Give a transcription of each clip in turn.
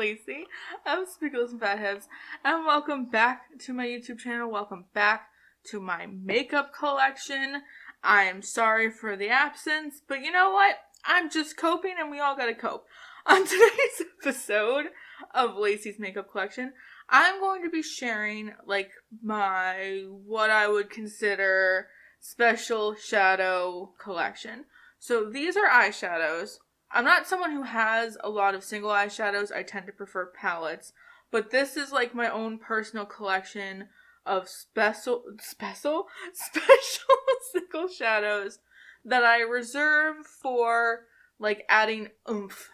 Lacie. I'm spookylipsandfathips, and welcome back to my YouTube channel. Welcome back to my makeup collection. I am sorry for the absence, but you know what? I'm just coping, and we all gotta cope. On today's episode of Lacie's makeup collection, I'm going to be sharing what I would consider special shadow collection. So these are eyeshadows. I'm not someone who has a lot of single eyeshadows. I tend to prefer palettes. But this is like my own personal collection of special single shadows that I reserve for like adding oomph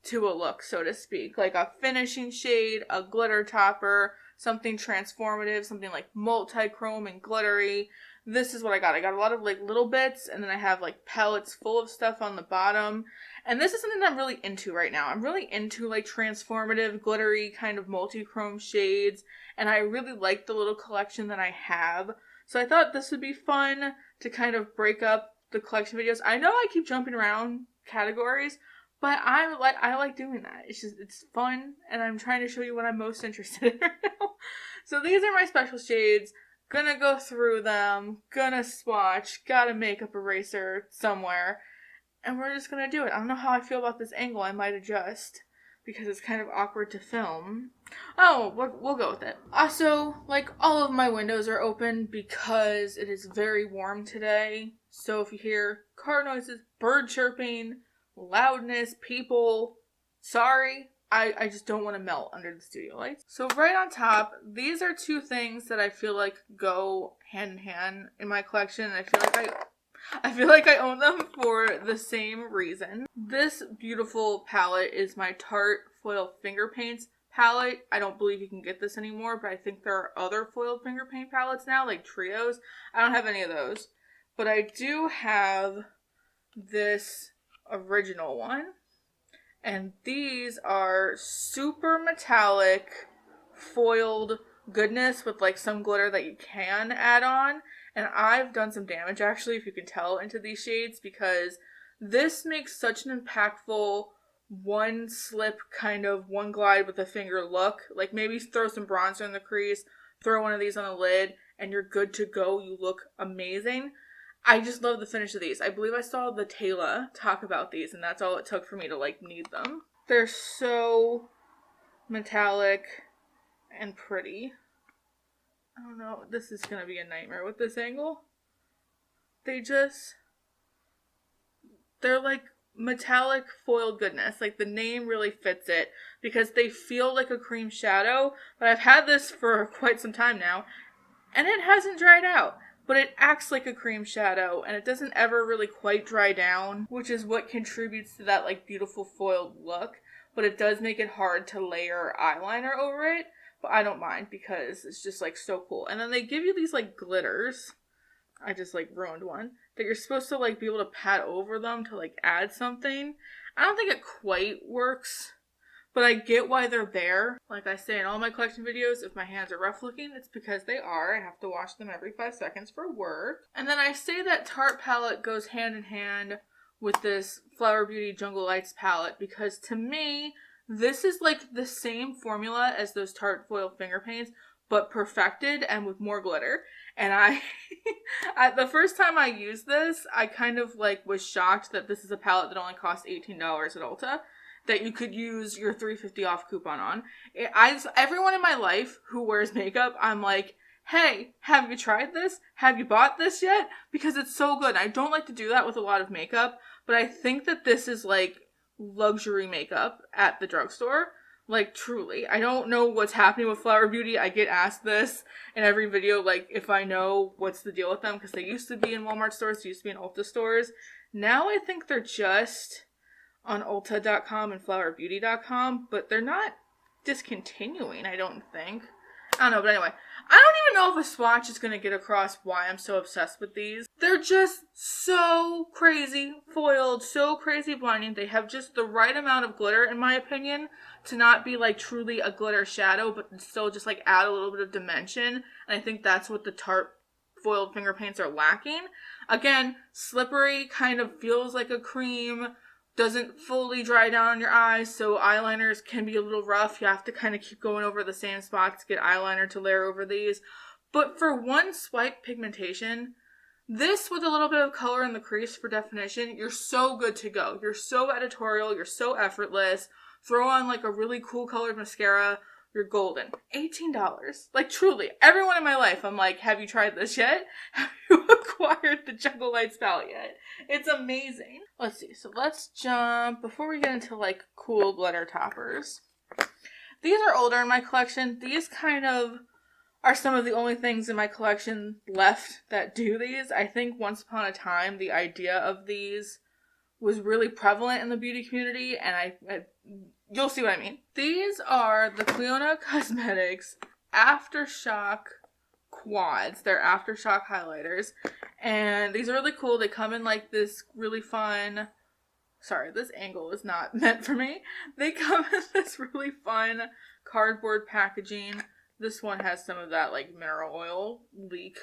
to a look, so to speak. Like a finishing shade, a glitter topper, something transformative, something like multi-chrome and glittery. This is what I got. I got a lot of like little bits, and then I have like palettes full of stuff on the bottom. And this is something that I'm really into right now. I'm really into like transformative, glittery kind of multi-chrome shades, and I really like the little collection that I have. So I thought this would be fun to kind of break up the collection videos. I know I keep jumping around categories, but I like doing that. It's fun, and I'm trying to show you what I'm most interested in right now. So these are my special shades. Gonna go through them, gonna swatch, got a makeup eraser somewhere, and we're just gonna do it. I don't know how I feel about this angle. I might adjust because it's kind of awkward to film. Oh, we'll go with it. Also, like, all of my windows are open because it is very warm today. So if you hear car noises, bird chirping, loudness, people, sorry. I just don't want to melt under the studio lights. So right on top, these are two things that I feel like go hand in hand in my collection. And I feel like I own them for the same reason. This beautiful palette is my Tarte Foil Finger Paints palette. I don't believe you can get this anymore, but I think there are other foiled finger paint palettes now, like trios. I don't have any of those. But I do have this original one. And these are super metallic foiled goodness with like some glitter that you can add on. And I've done some damage actually, if you can tell, into these shades, because this makes such an impactful one slip kind of one glide with a finger look. Like maybe throw some bronzer in the crease, throw one of these on the lid, and you're good to go. You look amazing. I just love the finish of these. I believe I saw the Taylor talk about these, and that's all it took for me to like need them. They're so metallic and pretty. I don't know. This is going to be a nightmare with this angle. They're like metallic foiled goodness. Like the name really fits it because they feel like a cream shadow, but I've had this for quite some time now, and it hasn't dried out. But it acts like a cream shadow, and it doesn't ever really quite dry down, which is what contributes to that like beautiful foiled look. But it does make it hard to layer eyeliner over it, but I don't mind because it's just like so cool. And then they give you these like glitters. I just like ruined one. That you're supposed to like be able to pat over them to like add something. I don't think it quite works, but I get why they're there. Like I say in all my collection videos, if my hands are rough looking, it's because they are. I have to wash them every 5 seconds for work. And then I say that Tarte palette goes hand in hand with this Flower Beauty Jungle Lights palette because to me, this is like the same formula as those Tarte foil finger paints, but perfected and with more glitter. And the first time I used this, I kind of like was shocked that this is a palette that only costs $18 at Ulta, that you could use your $3.50 off coupon on. Everyone in my life who wears makeup, I'm like, hey, have you tried this? Have you bought this yet? Because it's so good. I don't like to do that with a lot of makeup, but I think that this is like luxury makeup at the drugstore. Like, truly. I don't know what's happening with Flower Beauty. I get asked this in every video, like, if I know what's the deal with them, because they used to be in Walmart stores, they used to be in Ulta stores. Now I think they're just on Ulta.com and FlowerBeauty.com, but they're not discontinuing, I don't think. I don't know, but anyway. I don't even know if a swatch is going to get across why I'm so obsessed with these. They're just so crazy foiled, so crazy blinding. They have just the right amount of glitter, in my opinion, to not be like truly a glitter shadow, but still just like add a little bit of dimension. And I think that's what the Tarte foiled finger paints are lacking. Again, slippery, kind of feels like a cream. doesn't fully dry down on your eyes, so eyeliners can be a little rough. You have to kind of keep going over the same spots to get eyeliner to layer over these. But for one swipe pigmentation, this with a little bit of color in the crease for definition, you're so good to go. You're so editorial, you're so effortless. Throw on like a really cool colored mascara, you're golden. $18. Like truly, everyone in my life, I'm like, have you tried this yet? Have you acquired the Jungle Lights palette yet? It's amazing. Let's see, so let's jump, before we get into like cool glitter toppers. These are older in my collection. These kind of are some of the only things in my collection left that do these. I think once upon a time, the idea of these was really prevalent in the beauty community, and you'll see what I mean. These are the Cleona Cosmetics Aftershock Quads. They're Aftershock highlighters, and these are really cool. They come in like this really fun, sorry, this angle is not meant for me. They come in this really fun cardboard packaging. This one has some of that like mineral oil leak.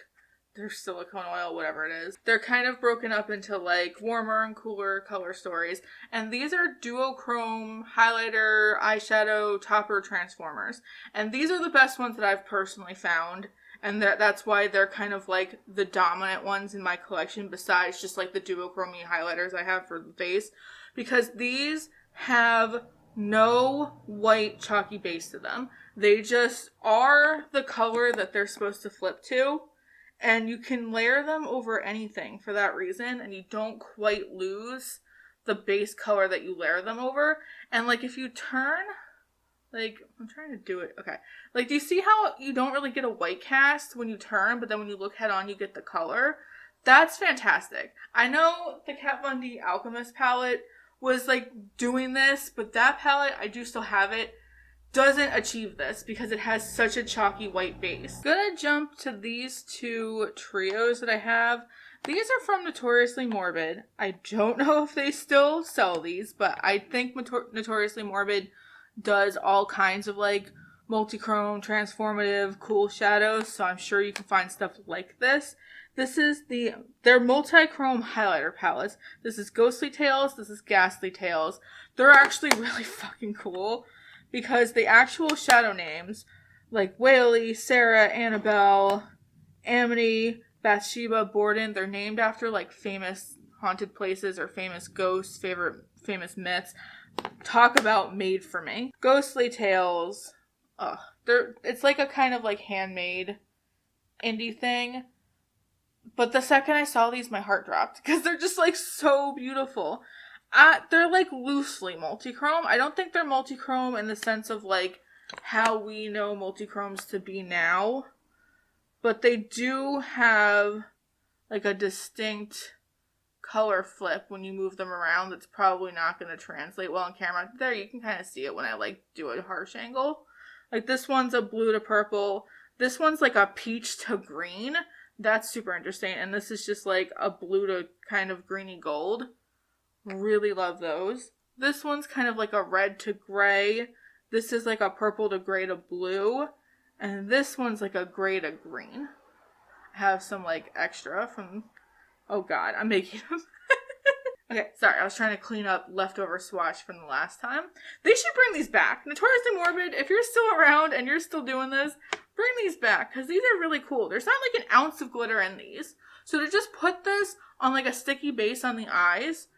There's silicone oil, whatever it is. They're kind of broken up into like warmer and cooler color stories. And these are duochrome highlighter, eyeshadow, topper transformers. And these are the best ones that I've personally found. And that's why they're kind of like the dominant ones in my collection, besides just like the duochrome highlighters I have for the face. Because these have no white chalky base to them. They just are the color that they're supposed to flip to. And you can layer them over anything for that reason, and you don't quite lose the base color that you layer them over. And like if you turn, like, I'm trying to do it, okay. Like, do you see how you don't really get a white cast when you turn, but then when you look head on, you get the color? That's fantastic. I know the Kat Von D Alchemist palette was like doing this, but that palette, I do still have it, doesn't achieve this because it has such a chalky white base. Gonna jump to these two trios that I have. These are from Notoriously Morbid. I don't know if they still sell these, but I think Notoriously Morbid does all kinds of like multi-chrome, transformative, cool shadows, so I'm sure you can find stuff like this. This is their multi-chrome highlighter palettes. This is Ghostly Tales, this is Ghastly Tales. They're actually really fucking cool because the actual shadow names, like Whaley, Sarah, Annabelle, Amity, Bathsheba, Borden, they're named after like famous haunted places or famous ghosts, famous myths. Talk about made for me. Ghostly Tales, it's like a kind of like handmade indie thing. But the second I saw these, my heart dropped because they're just like so beautiful. They're like loosely multi-chrome. I don't think they're multi-chrome in the sense of like how we know multi-chromes to be now. But they do have like a distinct color flip when you move them around that's probably not going to translate well on camera. There, you can kind of see it when I like do a harsh angle. Like this one's a blue to purple. This one's like a peach to green. That's super interesting. And this is just like a blue to kind of greeny gold. Really love those. This one's kind of like a red to gray. This is like a purple to gray to blue. And this one's like a gray to green. I have some like extra from, oh god, I'm making them. Okay, sorry, I was trying to clean up leftover swatch from the last time. They should bring these back. Notoriously Morbid, if you're still around and you're still doing this, bring these back, because these are really cool. There's not like an ounce of glitter in these. So to just put this on like a sticky base on the eyes,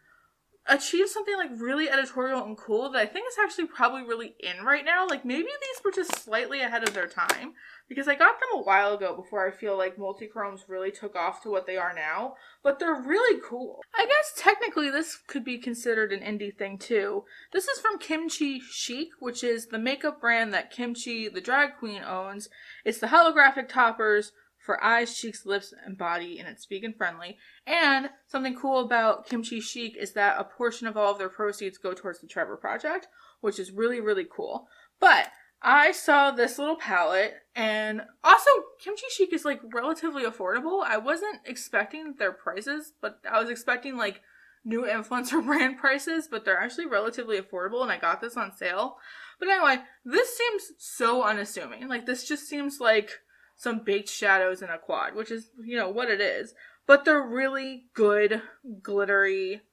achieve something like really editorial and cool that I think is actually probably really in right now. Like maybe these were just slightly ahead of their time, because I got them a while ago before I feel like multi-chromes really took off to what they are now, but they're really cool. I guess technically this could be considered an indie thing too. This is from Kimchi Chic, which is the makeup brand that Kimchi, the drag queen, owns. It's the holographic toppers for eyes, cheeks, lips, and body, and it's vegan friendly. And something cool about Kimchi Chic is that a portion of all of their proceeds go towards the Trevor Project, which is really, really cool. But I saw this little palette, and also Kimchi Chic is like relatively affordable. I wasn't expecting their prices, but I was expecting like new influencer brand prices, but they're actually relatively affordable, and I got this on sale. But anyway, this seems so unassuming. Like this just seems like some baked shadows in a quad, which is, you know, what it is. But they're really good, glittery,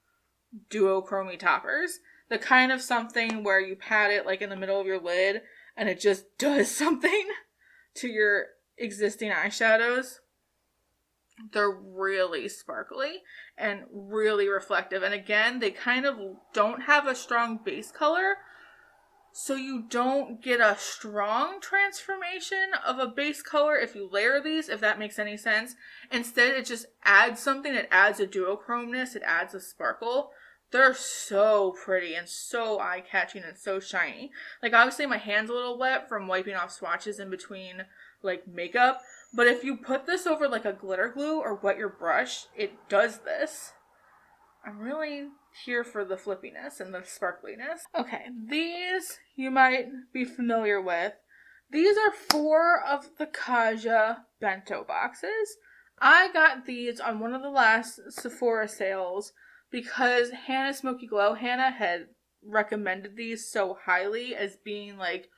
duochrome toppers. The kind of something where you pat it like in the middle of your lid and it just does something to your existing eyeshadows. They're really sparkly and really reflective. And again, they kind of don't have a strong base color, so you don't get a strong transformation of a base color if you layer these, if that makes any sense. Instead, it just adds something. It adds a duochromeness. It adds a sparkle. They're so pretty and so eye-catching and so shiny. Like, obviously my hand's a little wet from wiping off swatches in between, like, makeup. But if you put this over, like, a glitter glue or wet your brush, it does this. I'm really here for the flippiness and the sparkliness. Okay, these you might be familiar with. These are 4 of the Kaja bento boxes. I got these on one of the last Sephora sales because Hannah Smoky Glow, Hannah had recommended these so highly as being like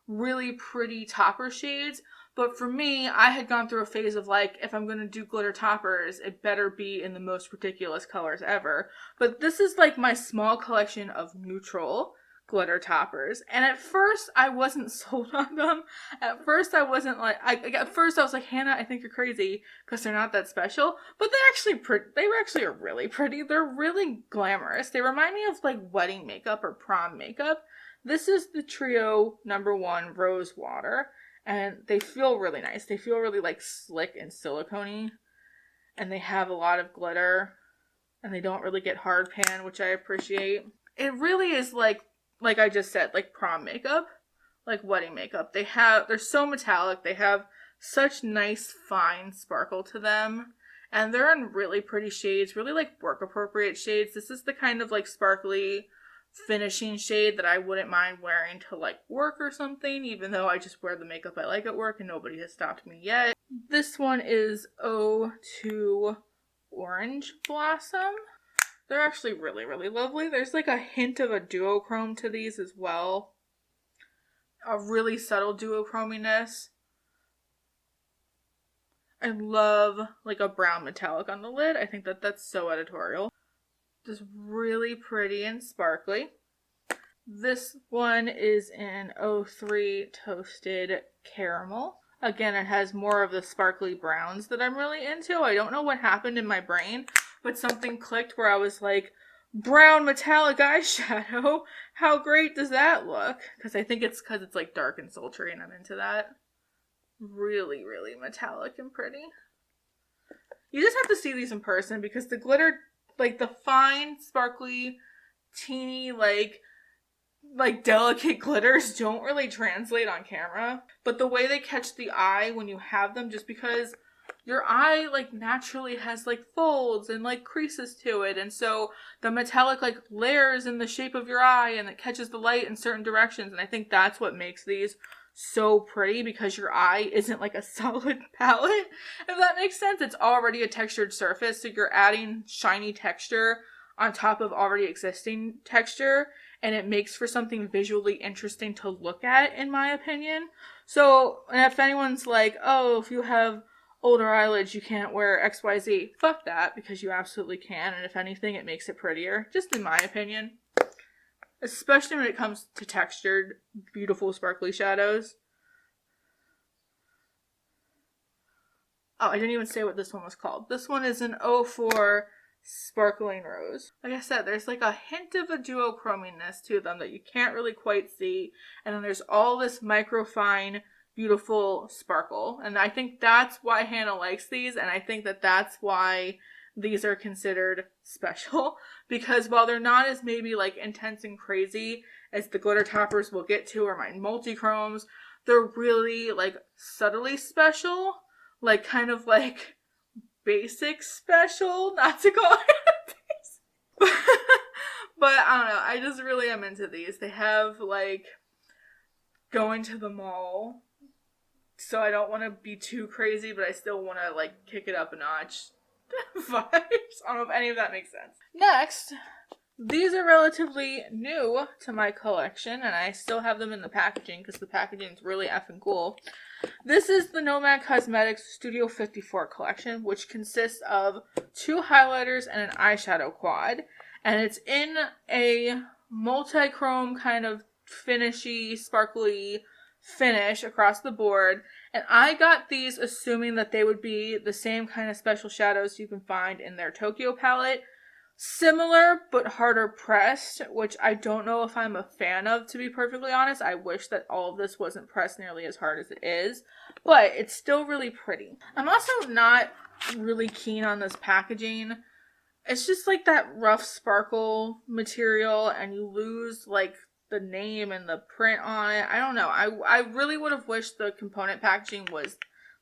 really pretty topper shades. But for me, I had gone through a phase of like, if I'm going to do glitter toppers, it better be in the most ridiculous colors ever. But this is like my small collection of neutral glitter toppers. And at first, I wasn't sold on them. At first, I wasn't like, at first I was like, Hannah, I think you're crazy because they're not that special. But they're actually pretty. They actually are really pretty. They're really glamorous. They remind me of like wedding makeup or prom makeup. This is the Trio #1 Rose Water. And they feel really nice. They feel really like slick and silicone-y. And they have a lot of glitter. And they don't really get hard pan, which I appreciate. It really is like I just said, like prom makeup. Like wedding makeup. They're so metallic. They have such nice fine sparkle to them. And they're in really pretty shades. Really like work appropriate shades. This is the kind of like sparkly finishing shade that I wouldn't mind wearing to like work or something, even though I just wear the makeup I like at work and nobody has stopped me yet. This one is 02 Orange Blossom. They're actually really, really lovely. There's like a hint of a duochrome to these as well. A really subtle duochrominess. I love like a brown metallic on the lid. I think that that's so editorial. Just really pretty and sparkly. This one is in 03 Toasted Caramel. Again, it has more of the sparkly browns that I'm really into. I don't know what happened in my brain, but something clicked where I was like, brown metallic eyeshadow. How great does that look? Because I think it's because it's like dark and sultry and I'm into that. Really, really metallic and pretty. You just have to see these in person because the glitter, like the fine, sparkly, teeny, like delicate glitters don't really translate on camera. But the way they catch the eye when you have them, just because your eye like naturally has like folds and like creases to it. And so the metallic like layers in the shape of your eye and it catches the light in certain directions. And I think that's what makes these so pretty because your eye isn't like a solid palette. If that makes sense, it's already a textured surface. So you're adding shiny texture on top of already existing texture. And it makes for something visually interesting to look at, in my opinion. So if anyone's like, oh, if you have older eyelids, you can't wear XYZ. Fuck that, because you absolutely can. And if anything, it makes it prettier. Just in my opinion. Especially when it comes to textured, beautiful, sparkly shadows. Oh, I didn't even say what this one was called. This one is an 04 Sparkling Rose. Like I said, there's like a hint of a duochrominess to them that you can't really quite see. And then there's all this microfine, beautiful sparkle. And I think that's why Hannah likes these. And I think that that's why these are considered special. Because while they're not as maybe like intense and crazy as the glitter toppers we'll get to or my multi-chromes, they're really like subtly special. Like kind of like basic special, not to call it basic. But I don't know, I just really am into these. They have like going to the mall, so I don't want to be too crazy, but I still want to like kick it up a notch vibes. I don't know if any of that makes sense. Next, these are relatively new to my collection, and I still have them in the packaging because the packaging is really effing cool. This is the Nomad Cosmetics Studio 54 collection, which consists of 2 highlighters and an eyeshadow quad. And it's in a multi-chrome kind of finishy, sparkly finish across the board. And I got these assuming that they would be the same kind of special shadows you can find in their Tokyo palette. Similar, but harder pressed, which I don't know if I'm a fan of, to be perfectly honest. I wish that all of this wasn't pressed nearly as hard as it is, but it's still really pretty. I'm also not really keen on this packaging. It's just like that rough sparkle material, and you lose like the name and the print on it. I don't know. I really would have wished the component packaging was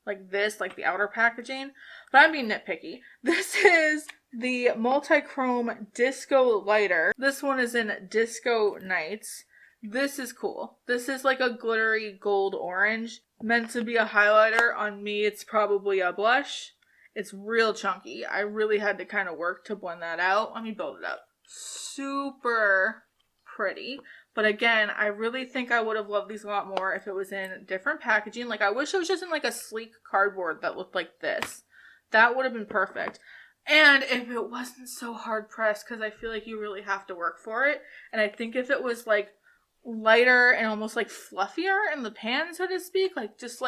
like this, like the outer packaging, but I'm being nitpicky. This is the multi-chrome disco lighter. This one is in Disco Nights. This is cool. This is like a glittery gold orange, meant to be a highlighter. On me, it's probably a blush. It's real chunky. I really had to kind of work to blend that out. Let me build it up. Super pretty. But again, I really think I would have loved these a lot more if it was in different packaging. Like, I wish it was just in like a sleek cardboard that looked like this. That would have been perfect. And if it wasn't so hard pressed, because I feel like you really have to work for it. And I think if it was like lighter and almost like fluffier in the pan, so to speak, like just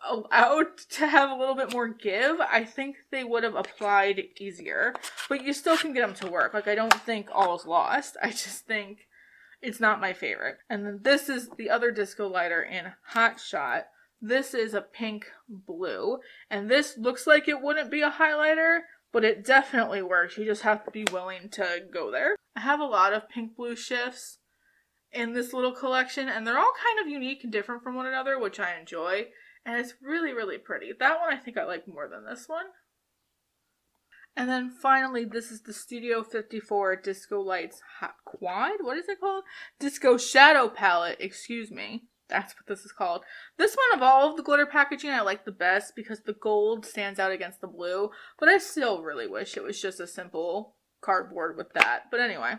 allowed to have a little bit more give, I think they would have applied easier. But you still can get them to work. Like, I don't think all is lost. I just think it's not my favorite. And then this is the other disco lighter in Hot Shot. This is a pink blue, and this looks like it wouldn't be a highlighter, but it definitely works. You just have to be willing to go there. I have a lot of pink blue shifts in this little collection, and they're all kind of unique and different from one another, which I enjoy, and it's really, really pretty. That one I think I like more than this one. And then finally, this is the Studio 54 Disco Lights Hot Quad. What is it called? Disco Shadow Palette, excuse me. That's what this is called. This one, of all of the glitter packaging, I like the best because the gold stands out against the blue. But I still really wish it was just a simple cardboard with that. But anyway,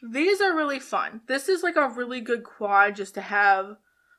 these are really fun. This is like a really good quad just to have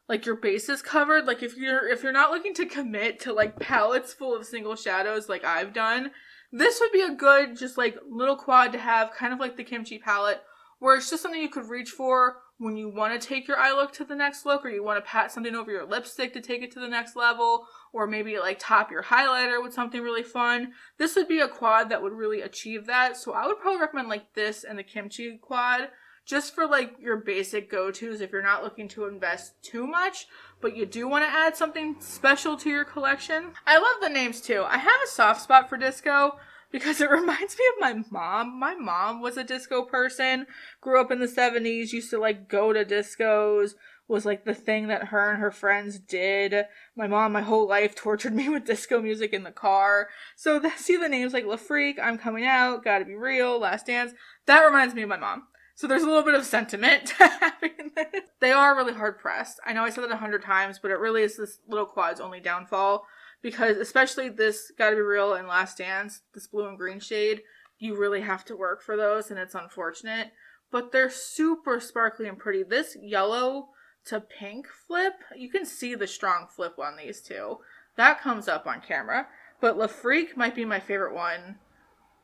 like your bases covered. Like if you're not looking to commit to like palettes full of single shadows like I've done, this would be a good just like little quad to have, kind of like the Kimchi palette, where it's just something you could reach for when you want to take your eye look to the next look, or you want to pat something over your lipstick to take it to the next level, or maybe like top your highlighter with something really fun. This would be a quad that would really achieve that. So I would probably recommend like this and the Kimchi quad just for like your basic go-tos if you're not looking to invest too much, but you do want to add something special to your collection. I love the names too. I have a soft spot for disco because it reminds me of my mom. My mom was a disco person, grew up in the 70s, used to like go to discos, was like the thing that her and her friends did. My mom, my whole life, tortured me with disco music in the car. So see the names like La Freak, I'm Coming Out, Gotta Be Real, Last Dance. That reminds me of my mom. So there's a little bit of sentiment to having this. They are really hard pressed. I know I said that 100 times, but it really is this little quad's only downfall. Because especially this Gotta Be Real and Last Dance, this blue and green shade, you really have to work for those, and it's unfortunate. But they're super sparkly and pretty. This yellow to pink flip, you can see the strong flip on these two. That comes up on camera. But La Freak might be my favorite one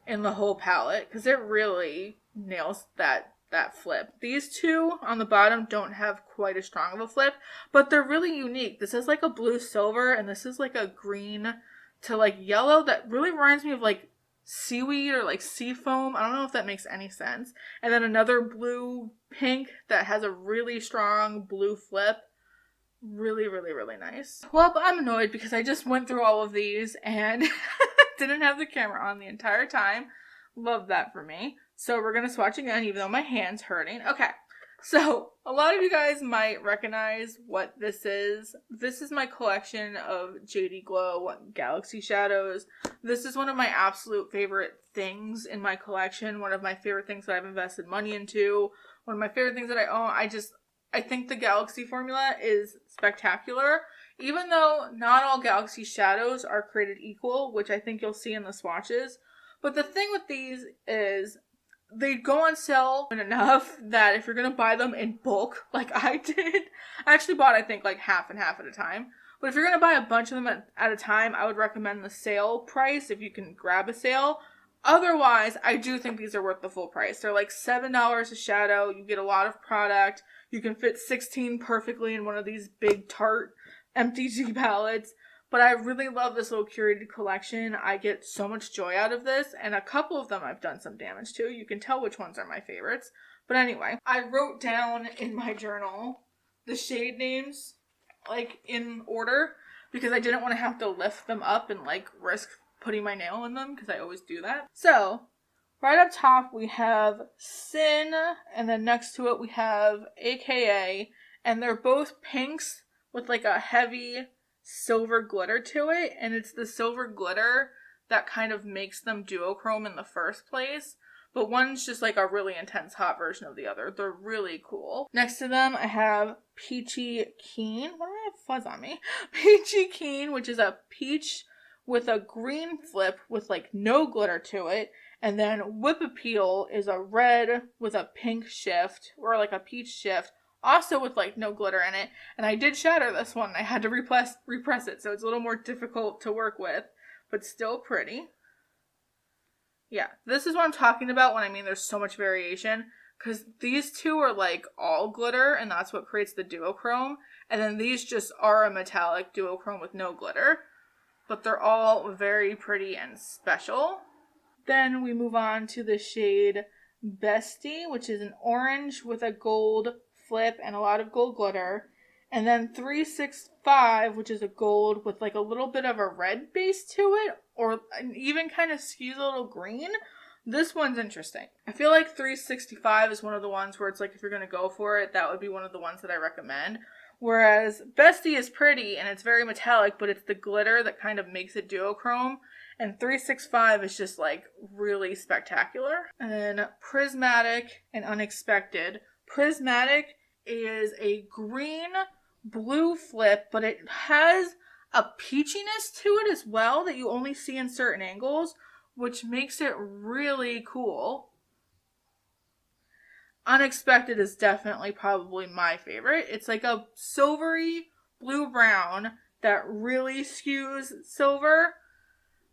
in the whole palette, because it really nails that flip. These two on the bottom don't have quite as strong of a flip, but they're really unique. This is like a blue silver, and this is like a green to like yellow that really reminds me of like seaweed or like sea foam. I don't know if that makes any sense. And then another blue pink that has a really strong blue flip. Really, really, really nice. Well, but I'm annoyed because I just went through all of these and didn't have the camera on the entire time. Love that for me. So we're going to swatch again, even though my hand's hurting. Okay, so a lot of you guys might recognize what this is. This is my collection of JD Glow Galaxy Shadows. This is one of my absolute favorite things in my collection. One of my favorite things that I've invested money into. One of my favorite things that I own. I think the Galaxy formula is spectacular. Even though not all Galaxy shadows are created equal, which I think you'll see in the swatches. But the thing with these is they go on sale enough that if you're going to buy them in bulk, like I did, I actually bought, I think, like half and half at a time. But if you're going to buy a bunch of them at a time, I would recommend the sale price if you can grab a sale. Otherwise, I do think these are worth the full price. They're like $7 a shadow. You get a lot of product. You can fit 16 perfectly in one of these big Tarte MTG palettes. But I really love this little curated collection. I get so much joy out of this, and a couple of them I've done some damage to. You can tell which ones are my favorites. But anyway, I wrote down in my journal the shade names, like, in order, because I didn't want to have to lift them up and, like, risk putting my nail in them, because I always do that. So, right up top we have Sin, and then next to it we have AKA, and they're both pinks with, like, a heavy silver glitter to it, and it's the silver glitter that kind of makes them duochrome in the first place. But one's just like a really intense hot version of the other. They're really cool. Next to them, I have Peachy Keen. Why do I have fuzz on me? Peachy Keen, which is a peach with a green flip with like no glitter to it. And then Whip Appeal is a red with a pink shift, or like a peach shift, also with like no glitter in it. And I did shatter this one. I had to repress it, so it's a little more difficult to work with, but still pretty. Yeah, this is what I'm talking about when I mean there's so much variation, because these two are like all glitter, and that's what creates the duochrome, and then these just are a metallic duochrome with no glitter, but they're all very pretty and special. Then we move on to the shade Bestie, which is an orange with a gold flip and a lot of gold glitter, and then 365, which is a gold with like a little bit of a red base to it, or even kind of skews a little green. This one's interesting. I feel like 365 is one of the ones where it's like if you're going to go for it, that would be one of the ones that I recommend. Whereas Bestie is pretty and it's very metallic, but it's the glitter that kind of makes it duochrome. And 365 is just like really spectacular. And then Prismatic and Unexpected. Prismatic is a green blue flip, but it has a peachiness to it as well that you only see in certain angles, which makes it really cool. Unexpected is definitely probably my favorite. It's like a silvery blue-brown that really skews silver,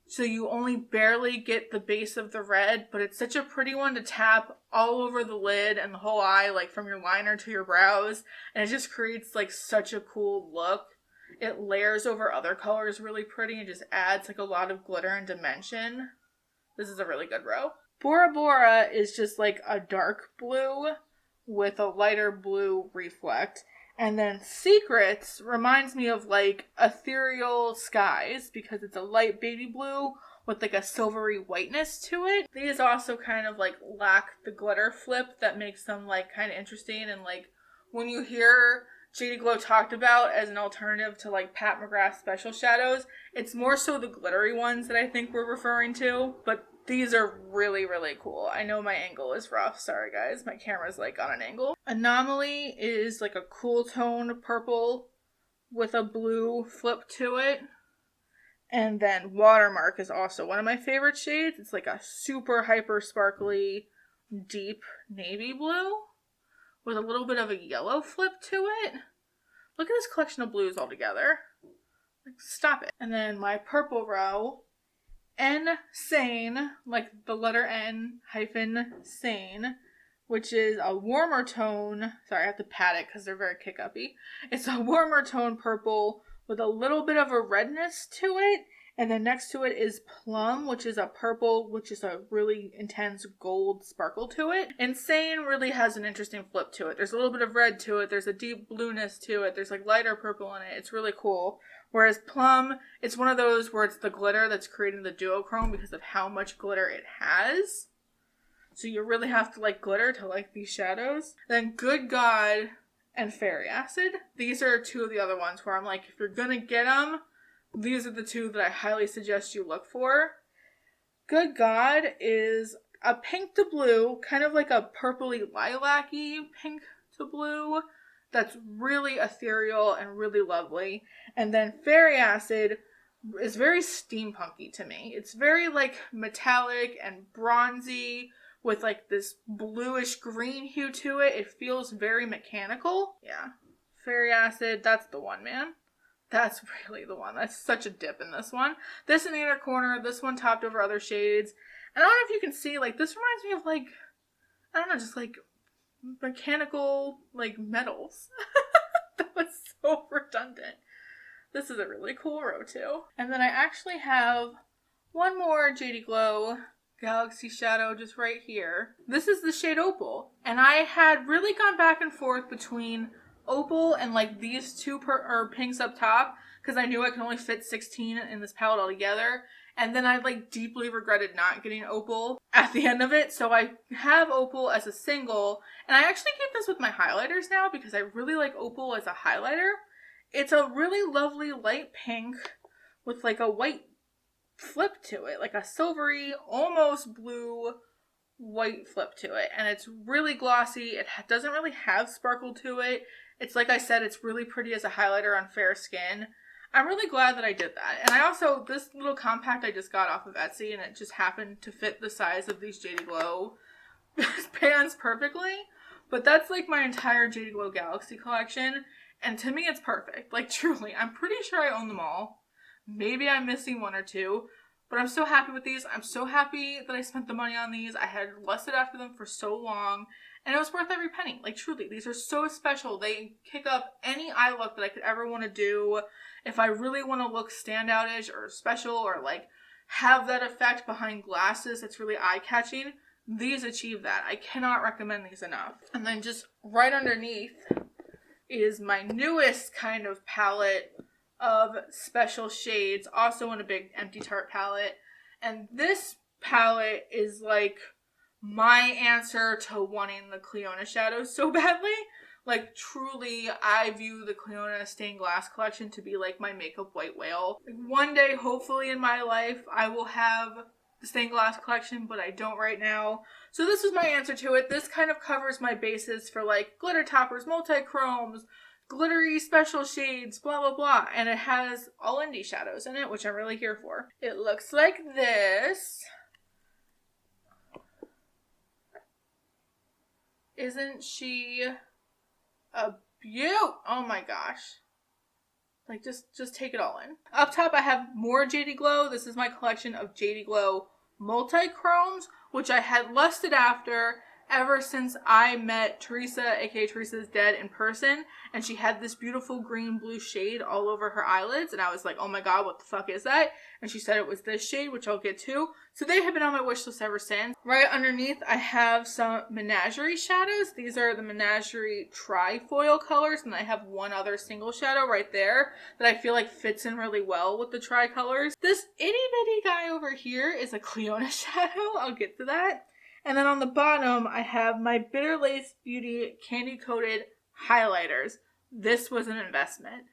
so you only barely get the base of the red, but it's such a pretty one to tap all over the lid and the whole eye, like from your liner to your brows, and it just creates like such a cool look. It layers over other colors really pretty and just adds like a lot of glitter and dimension. This is a really good row. Bora Bora is just like a dark blue with a lighter blue reflect. And then Secrets reminds me of like ethereal skies because it's a light baby blue with like a silvery whiteness to it. These also kind of like lack the glitter flip that makes them like kind of interesting, and like when you hear Shady Glow talked about as an alternative to like Pat McGrath's special shadows, it's more so the glittery ones that I think we're referring to, but these are really, really cool. I know my angle is rough. Sorry, guys. My camera's like on an angle. Anomaly is like a cool tone purple with a blue flip to it. And then Watermark is also one of my favorite shades. It's like a super hyper sparkly deep navy blue with a little bit of a yellow flip to it. Look at this collection of blues all together. Like, stop it. And then my purple row, N-Sane, like the letter N hyphen Sane, which is a warmer tone. Sorry, I have to pat it because they're very kick-uppy. It's a warmer tone purple with a little bit of a redness to it. And then next to it is Plum, which is a purple, which is a really intense gold sparkle to it. Insane really has an interesting flip to it. There's a little bit of red to it. There's a deep blueness to it. There's like lighter purple in it. It's really cool. Whereas Plum, it's one of those where it's the glitter that's creating the duochrome because of how much glitter it has. So you really have to like glitter to like these shadows. Then Good God and Fairy Acid. These are two of the other ones where I'm like, if you're gonna get them, these are the two that I highly suggest you look for. Good God is a pink to blue, kind of like a purpley lilac-y pink to blue. That's really ethereal and really lovely. And then Fairy Acid is very steampunky to me. It's very like metallic and bronzy with like this bluish green hue to it. It feels very mechanical. Yeah. Fairy Acid, that's the one, man. That's really the one. That's such a dip in this one. This in the inner corner, this one topped over other shades. And I don't know if you can see, like, this reminds me of, like, I don't know, just, like, mechanical, like, metals. That was so redundant. This is a really cool row, too. And then I actually have one more JD Glow Galaxy Shadow just right here. This is the shade Opal. And I had really gone back and forth between Opal and, like, these two pinks up top, because I knew I could only fit 16 in this palette altogether. And then I, like, deeply regretted not getting Opal at the end of it. So I have Opal as a single. And I actually keep this with my highlighters now because I really like Opal as a highlighter. It's a really lovely light pink with, like, a white flip to it. Like a silvery, almost blue, white flip to it. And it's really glossy. It doesn't really have sparkle to it. It's, like I said, it's really pretty as a highlighter on fair skin. I'm really glad that I did that. And I also, this little compact I just got off of Etsy, and it just happened to fit the size of these JD Glow pans perfectly. But that's like my entire JD Glow Galaxy collection. And to me, it's perfect. Like, truly, I'm pretty sure I own them all. Maybe I'm missing one or two. But I'm so happy with these. I'm so happy that I spent the money on these. I had lusted after them for so long. And it was worth every penny. Like, truly, these are so special. They kick up any eye look that I could ever want to do. If I really want to look standoutish or special or, like, have that effect behind glasses that's really eye-catching, these achieve that. I cannot recommend these enough. And then just right underneath is my newest kind of palette of special shades, also in a big empty Tarte palette. And this palette is, like, my answer to wanting the Cleona shadows so badly. Like, truly, I view the Cleona stained glass collection to be like my makeup white whale. Like, one day, hopefully in my life, I will have the stained glass collection, but I don't right now. So this was my answer to it. This kind of covers my bases for, like, glitter toppers, multi-chromes, glittery special shades, blah, blah, blah. And it has all indie shadows in it, which I'm really here for. It looks like this. Isn't she a beaut? Oh my gosh. Like, just take it all in. Up top, I have more JD Glow. This is my collection of JD Glow multi-chromes, which I had lusted after ever since I met Teresa, aka Teresa's Dead, in person, and she had this beautiful green blue shade all over her eyelids, and I was like, oh my god, what the fuck is that? And she said it was this shade, which I'll get to. So they have been on my wish list ever since. Right underneath, I have some Menagerie shadows. These are the Menagerie Trifoil colors, and I have one other single shadow right there that I feel like fits in really well with the tri-colors. This itty bitty guy over here is a Cleona shadow. I'll get to that. And then on the bottom, I have my BitterLace Beauty Candy Coated Highlighters. This was an investment.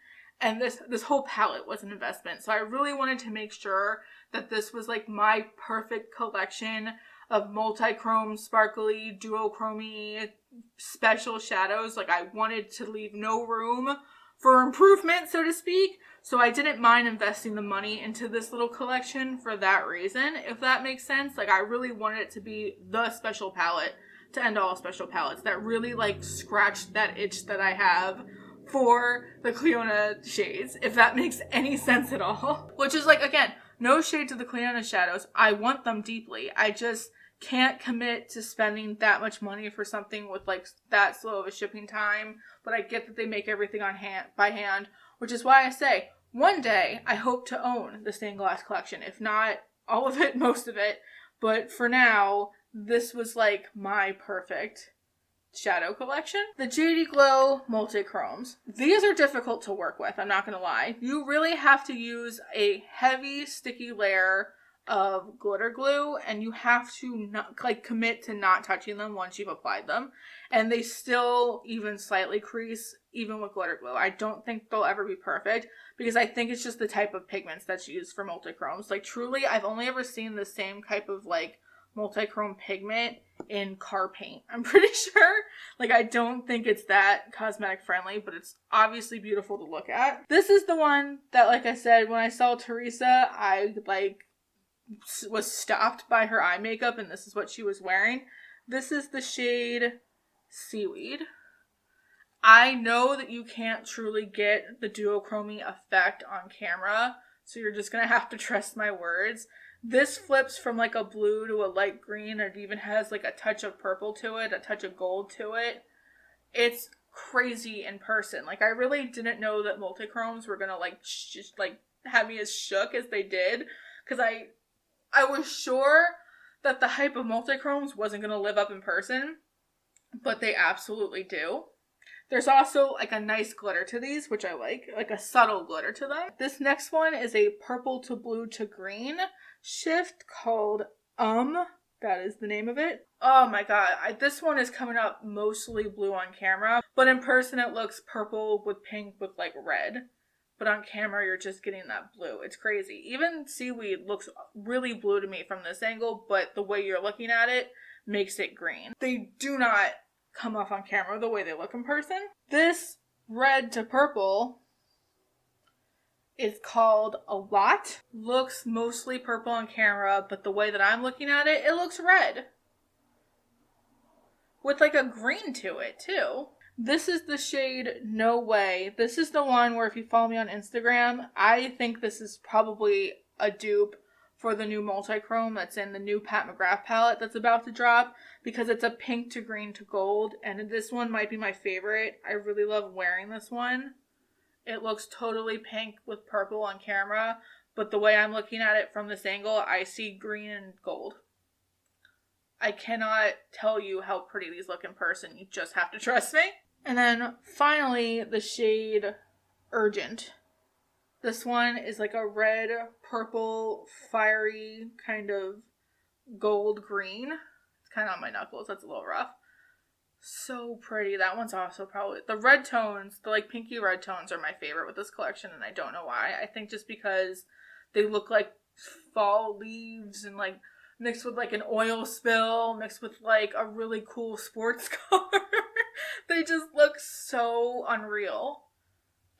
And this whole palette was an investment. So I really wanted to make sure that this was like my perfect collection of multi-chrome, sparkly, duochrome special shadows. Like, I wanted to leave no room for improvement, so to speak. So I didn't mind investing the money into this little collection for that reason, if that makes sense. Like, I really wanted it to be the special palette to end all special palettes that really, like, scratched that itch that I have for the Cleona shades, if that makes any sense at all. Which is, like, again, no shade to the Cleona shadows. I want them deeply. I just can't commit to spending that much money for something with, like, that slow of a shipping time. But I get that they make everything by hand, which is why I say, one day, I hope to own the stained glass collection. If not all of it, most of it. But for now, this was, like, my perfect shadow collection. The JD Glow multi-chromes. These are difficult to work with, I'm not gonna lie. You really have to use a heavy, sticky layer of glitter glue, and you have to commit to not touching them once you've applied them. And they still even slightly crease, even with glitter glue. I don't think they'll ever be perfect, because I think it's just the type of pigments that's used for multi-chromes. Like, truly, I've only ever seen the same type of, like, multi-chrome pigment in car paint, I'm pretty sure. Like, I don't think it's that cosmetic friendly, but it's obviously beautiful to look at. This is the one that, like I said, when I saw Teresa, I, like, was stopped by her eye makeup, and this is what she was wearing. This is the shade Seaweed. I know that you can't truly get the duochrome effect on camera so you're just gonna have to trust my words. This flips from like a blue to a light green. It even has like a touch of purple to it, a touch of gold to it. It's crazy in person. Like, I really didn't know that multichromes were gonna like just like have me as shook as they did, because I was sure that the hype of multichromes wasn't gonna live up in person, but they absolutely do. There's also like a nice glitter to these, which I like a subtle glitter to them. This next one is a purple to blue to green shift called that is the name of it. Oh my god, this one is coming up mostly blue on camera, but in person it looks purple with pink with like red. But on camera you're just getting that blue. It's crazy. Even seaweed looks really blue to me from this angle, but the way you're looking at it makes it green. They do not come off on camera the way they look in person. This red to purple is called a lot. Looks mostly purple on camera, but the way that I'm looking at it, it looks red. With like a green to it too. This is the shade No Way. This is the one where if you follow me on Instagram, I think this is probably a dupe for the new multichrome that's in the new Pat McGrath palette that's about to drop, because it's a pink to green to gold, and this one might be my favorite. I really love wearing this one. It looks totally pink with purple on camera, but the way I'm looking at it from this angle, I see green and gold. I cannot tell you how pretty these look in person. You just have to trust me. And then finally, the shade Urgent. This one is like a red, purple, fiery kind of gold green. It's kind of on my knuckles. That's a little rough. So pretty. That one's also probably... The red tones, the like pinky red tones are my favorite with this collection, and I don't know why. I think just because they look like fall leaves and like mixed with like an oil spill, mixed with like a really cool sports car. They just look so unreal.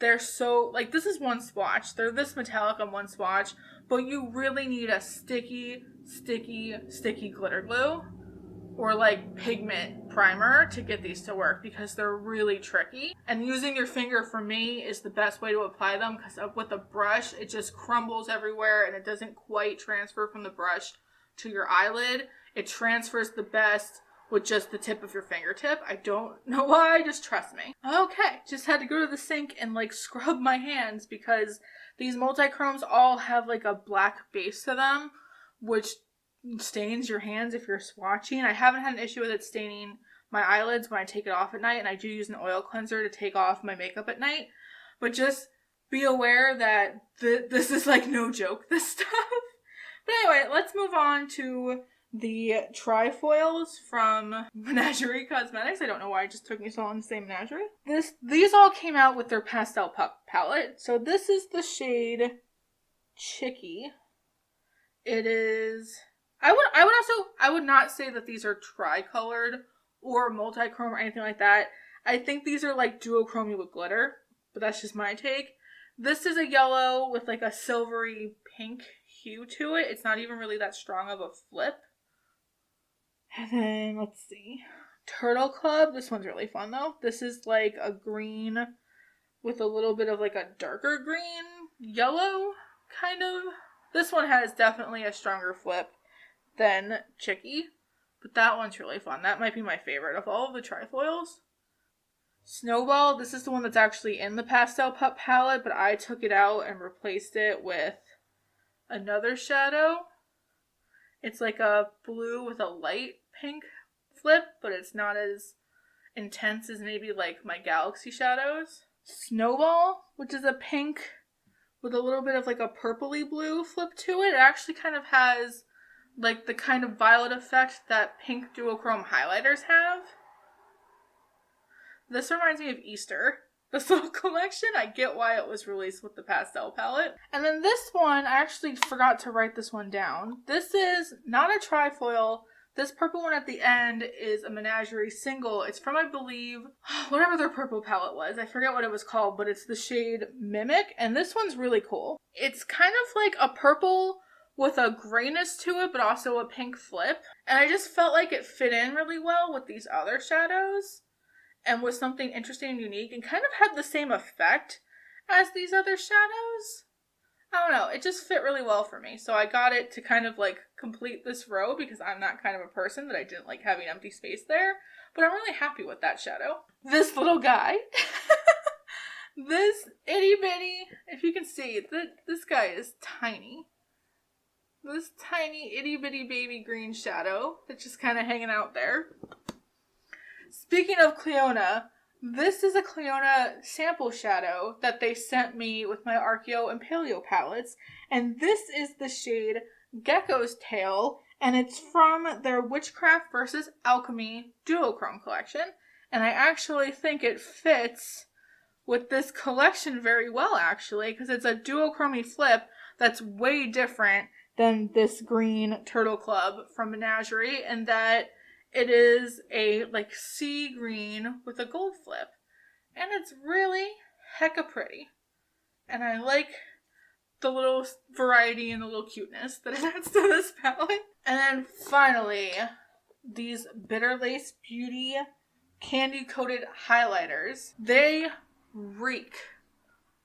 They're so, like, this is one swatch. They're this metallic on one swatch, but you really need a sticky glitter glue or, like, pigment primer to get these to work, because they're really tricky. And using your finger, for me, is the best way to apply them, because with a brush, it just crumbles everywhere, and it doesn't quite transfer from the brush to your eyelid. It transfers the best with just the tip of your fingertip. I don't know why, just trust me. Okay, just had to go to the sink and like scrub my hands, because these multichromes all have like a black base to them, which stains your hands if you're swatching. I haven't had an issue with it staining my eyelids when I take it off at night, and I do use an oil cleanser to take off my makeup at night. But just be aware that this is like no joke, this stuff. But anyway, let's move on to the trifoils from Menagerie Cosmetics. I don't know why it just took me so long to say Menagerie. These all came out with their pastel palette. So this is the shade Chicky. It is... I would not say that these are tri-colored or multi-chrome or anything like that. I think these are like duochrome with glitter, but that's just my take. This is a yellow with like a silvery pink hue to it. It's not even really that strong of a flip. And then, let's see. Turtle Club. This one's really fun, though. This is like a green with a little bit of like a darker green, yellow, kind of. This one has definitely a stronger flip than Chicky, but that one's really fun. That might be my favorite of all of the trifoils. Snowball. This is the one that's actually in the pastel palette, but I took it out and replaced it with another shadow. It's like a blue with a light pink flip, but it's not as intense as maybe like my Galaxy shadows. Snowball, which is a pink with a little bit of like a purpley blue flip to it. It actually kind of has like the kind of violet effect that pink duochrome highlighters have. This reminds me of Easter. This little collection, I get why it was released with the pastel palette. And then this one, I actually forgot to write this one down. This is not a trifoil. This purple one at the end is a Menagerie single. It's from, I believe, whatever their purple palette was. I forget what it was called, but it's the shade Mimic. And this one's really cool. It's kind of like a purple with a grayness to it, but also a pink flip. And I just felt like it fit in really well with these other shadows, and was something interesting and unique, and kind of had the same effect as these other shadows. I don't don't know, it just fit really well for me. So I got it to kind of like complete this row because I'm not kind of a person that I didn't like having empty space there. But I'm really happy with that shadow. This little guy. This itty bitty, if you can see, this guy is tiny. This tiny itty bitty baby green shadow that's just kind of hanging out there. Speaking of Cleona, this is a Cleona sample shadow that they sent me with my Archeo and Paleo palettes. And this is the shade Gecko's Tail, and it's from their Witchcraft vs. Alchemy duochrome collection. And I actually think it fits with this collection very well, actually, because it's a duochrome flip that's way different than this green Turtle Club from Menagerie, and that it is a like sea green with a gold flip. And it's really hecka pretty. And I like the little variety and the little cuteness that it adds to this palette. And then finally, these BitterLace Beauty candy coated highlighters. They reek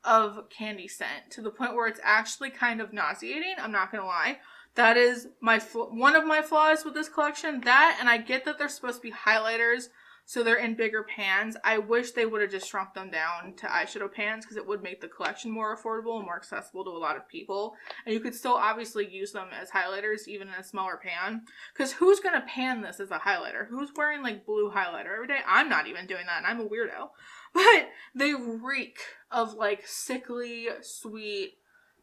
of candy scent to the point where it's actually kind of nauseating. I'm not gonna lie. That is one of my flaws with this collection. That, and I get that they're supposed to be highlighters, so they're in bigger pans. I wish they would have just shrunk them down to eyeshadow pans because it would make the collection more affordable and more accessible to a lot of people. And you could still obviously use them as highlighters even in a smaller pan. Because who's going to pan this as a highlighter? Who's wearing like blue highlighter every day? I'm not even doing that and I'm a weirdo. But they reek of like sickly, sweet,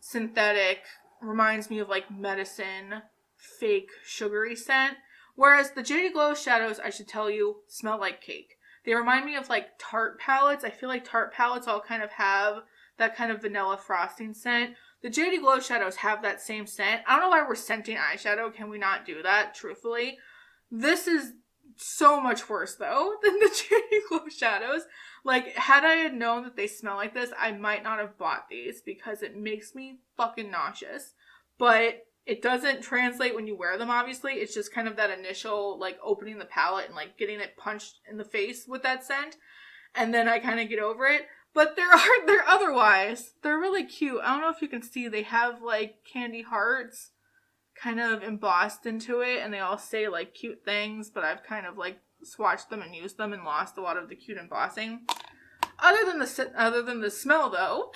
synthetic, reminds me of like medicine, fake, sugary scent. Whereas the JD Glow shadows, I should tell you, smell like cake. They remind me of like Tarte palettes. I feel like Tarte palettes all kind of have that kind of vanilla frosting scent. The JD Glow shadows have that same scent. I don't know why we're scenting eyeshadow. Can we not do that, truthfully? This is so much worse though than the JD Glow shadows. Like, had I had known that they smell like this, I might not have bought these because it makes me fucking nauseous. But it doesn't translate when you wear them, obviously. It's just kind of that initial, like, opening the palette and, like, getting it punched in the face with that scent. And then I kind of get over it. But they're otherwise. They're really cute. I don't know if you can see. They have, like, candy hearts kind of embossed into it. And they all say, like, cute things. But I've kind of, like, swatched them and used them and lost a lot of the cute embossing. Other than the smell, though,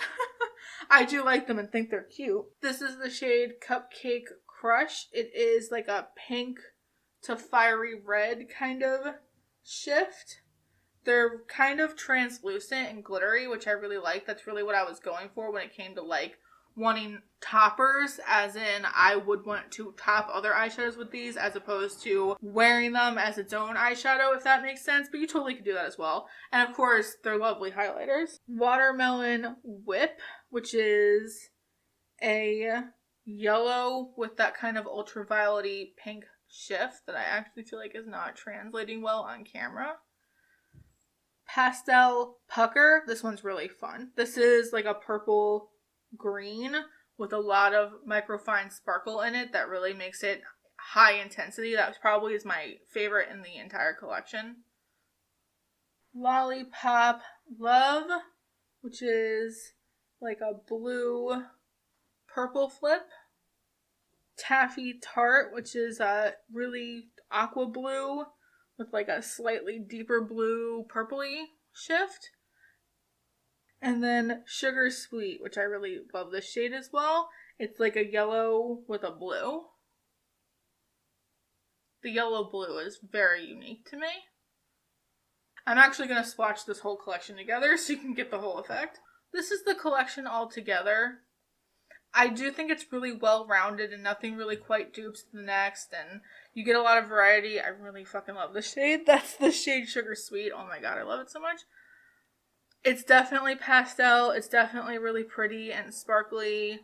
I do like them and think they're cute. This is the shade Cupcake Crush. It is like a pink to fiery red kind of shift. They're kind of translucent and glittery, which I really like. That's really what I was going for when it came to like wanting toppers, as in I would want to top other eyeshadows with these as opposed to wearing them as its own eyeshadow, if that makes sense. But you totally could do that as well. And of course, they're lovely highlighters. Watermelon Whip, which is a yellow with that kind of ultraviolet pink shift that I actually feel like is not translating well on camera. Pastel Pucker. This one's really fun. This is like a purple green with a lot of microfine sparkle in it that really makes it high intensity. That probably is my favorite in the entire collection. Lollipop Love, which is like a blue purple flip. Taffy Tarte, which is a really aqua blue with like a slightly deeper blue purpley shift. And then Sugar Sweet, which I really love this shade as well. It's like a yellow with a blue. The yellow blue is very unique to me. I'm actually going to swatch this whole collection together so you can get the whole effect. This is the collection all together. I do think it's really well-rounded and nothing really quite dupes the next. And you get a lot of variety. I really fucking love this shade. That's the shade Sugar Sweet. Oh my god, I love it so much. It's definitely pastel. It's definitely really pretty and sparkly.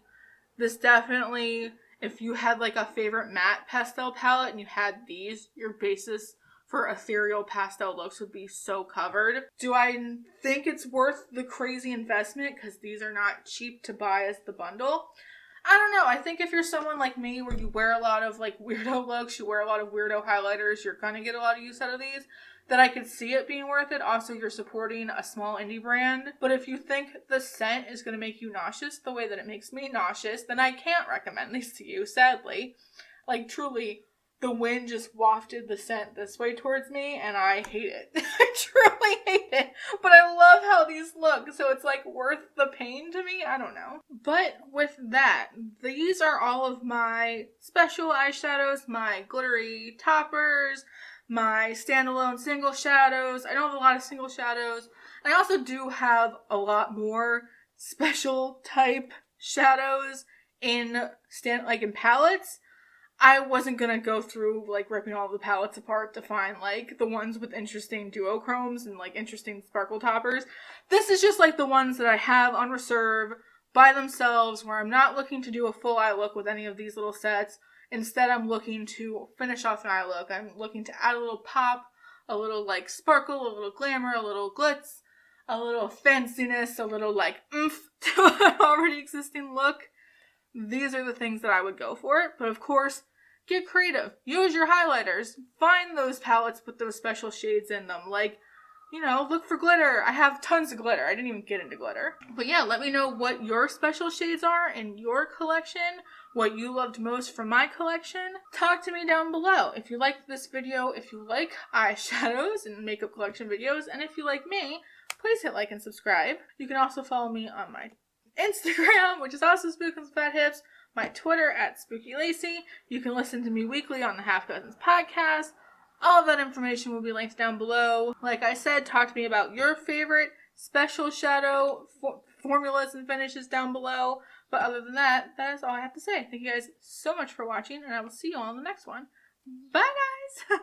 This definitely, if you had like a favorite matte pastel palette and you had these, your basis for ethereal pastel looks would be so covered. Do I think it's worth the crazy investment? Because these are not cheap to buy as the bundle. I don't know. I think if you're someone like me where you wear a lot of like weirdo looks, you wear a lot of weirdo highlighters, you're gonna get a lot of use out of these. that I could see it being worth it. Also, you're supporting a small indie brand. But if you think the scent is going to make you nauseous the way that it makes me nauseous, then I can't recommend these to you, sadly. Like, truly, the wind just wafted the scent this way towards me, and I hate it. I truly hate it. But I love how these look, so it's like worth the pain to me. I don't know. But with that, these are all of my special eyeshadows, my glittery toppers, my standalone single shadows. I don't have a lot of single shadows. I also do have a lot more special type shadows in in palettes. I wasn't gonna go through like ripping all the palettes apart to find like the ones with interesting duochromes and like interesting sparkle toppers. This is just like the ones that I have on reserve by themselves, where I'm not looking to do a full eye look with any of these little sets. Instead, I'm looking to finish off an eye look. I'm looking to add a little pop, a little like sparkle, a little glamour, a little glitz, a little fanciness, a little like oomph to an already existing look. These are the things that I would go for. But of course, get creative. Use your highlighters. Find those palettes with those special shades in them. Like, you know, look for glitter. I have tons of glitter. I didn't even get into glitter. But yeah, let me know what your special shades are in your collection. What you loved most from my collection. Talk to me down below. If you liked this video, if you like eyeshadows and makeup collection videos, and if you like me, please hit like and subscribe. You can also follow me on my Instagram, which is also spookylipsandfathips, my Twitter at spookylacey. You can listen to me weekly on the Half Cousins podcast. All of that information will be linked down below. Like I said, talk to me about your favorite special shadow formulas and finishes down below. But other than that, that is all I have to say. Thank you guys so much for watching, and I will see you all in the next one. Bye, guys!